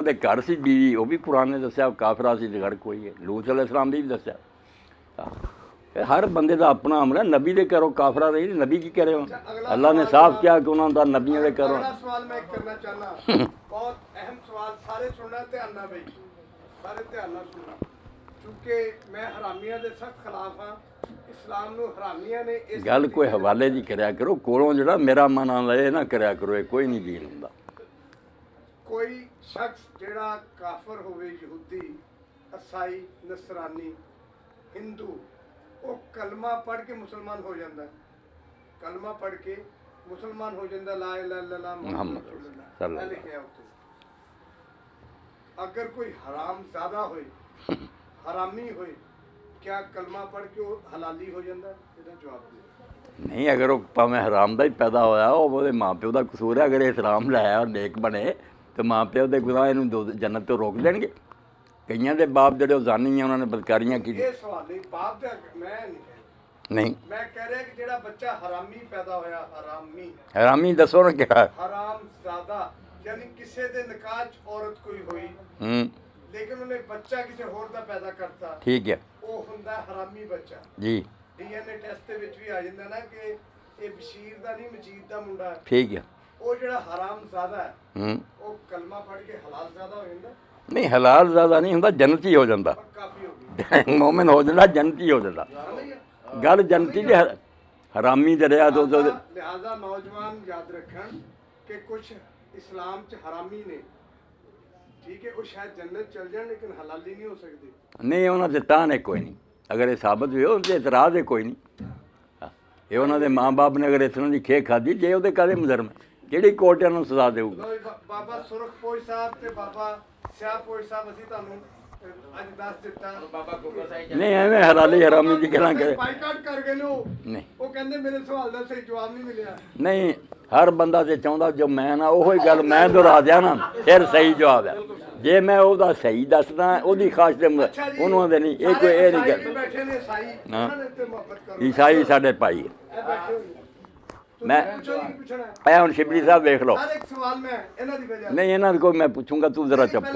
ਦੇ ਘਰ ਸੀ बीवी वो भी कुरान ने दस्या काफरा सी घर कोई है लूत अलैहिस्सलाम दी भी दस्या हर बंदे का अपना अमर है नबी दे घरों काफरा रही नबी की कह रहे हो अल्लाह ने साफ किया कि उन्होंने नबियों के घरों सवाल मैं करना चाहना बहुत अहम सवाल सारे सुनना ध्यान नाल भाई सारे ध्यान नाल सुनना क्योंकि मैं हरामियां दे सख्त खिलाफ हाँ इस्लाम नूं हरामियां ने इस गल कोई हवाले की करया करो कोलों जो मेरा मन आ लए ना करया करो ये कोई नहीं दीन हुंदा कोई शख्स जेड़ा काफर होवे यहूदी ईसाई नसरानी हिंदू वो कलमा पढ़ के मुसलमान हो जाता है कलमा पढ़ के मुसलमान हो जाता ला इलाहा इल्लल्लाह मुहम्मद रसूलुल्लाह लिखा उत्ते अगर कोई हराम ज़्यादा होए हरामी होए क्या कलमा पढ़ के वो हलाली हो जाता है जवाब दे नहीं अगर वो भावें हराम का ही पैदा होया वो माँ प्यो का कसूर है अगर ये हराम लाया और नेक बने तो माँ प्यो के गुनाह इनू जन्नत तो रोक देंगे कईयां दे बाप जेडे जानी है उन्होंने बदकारियां की ये सवाल नहीं बाप दा मैं नहीं मैं कह रहा कि जेड़ा बच्चा हरामी पैदा होया हरामी दसो ना क्या हराम ज़्यादा यानी किसी दे निकाह च औरत कोई हुई लेकिन उन्हें बच्चा किसी होर दा पैदा करता ठीक है वो हुंदा हरामी बच्चा जी डीएनए टेस्ट दे विच भी आ जांदा ना कि ये बशीर दा नहीं मजीद दा मुंडा है ठीक है वो जेड़ा हराम ज़्यादा है वो कलमा पढ़ के हलाल ज़्यादा हो जांदा नहीं हलाल ज़्यादा नहीं होंदा जन्नती हो जाता काफ़ी हो गई मोमिन हो जाता जन्नती हो जाता गल जन्नती जे हरामी दरिया तो लिहाजा नौजवान याद रखन कि कुछ इस्लाम च हरामी ने ठीक है वो शायद जन्नत चल जाए लेकिन हलाली नहीं हो सकती नहीं उन्होंने दिता ने कोई नहीं अगर ये साबित हुए उनसे इतराज़ है कोई नहीं ये उन्होंने माँ बाप ने अगर इस तरह की खे खाधी जे वो कादे मुजरम किहड़ी कोर्ट उन्होंने सजा देगा बाबा सुरखपोश साहब ते बाबा सियापोश साहब असीं तुहानूं अज दस दिता नहीं एवें हलाली हरामी की गल्लां करे बाइकाट कर गए नो नहीं वो कहंदे मेरे सवाल दा सही जवाब नहीं मिलिया नहीं हर बंदा ते चाहुंदा जो मैं ना ओही गल मैं दोहरा दिया ना फिर सही जवाब है जे मैं ओहदा सही दसदा ओहदी खास दे उन्होंने दे नहीं ये कोई ये नहीं गल बैठे ने ईसाई उन्हां ने ते मोहब्बत करो ईसाई साडे भाई ए बैठे हो मैं पूछना ए हुण शिबली साहब देख लो हर एक सवाल मैं इन्हां दी वजह नहीं इन्हां को मैं पूछूंगा तू जरा चुप कर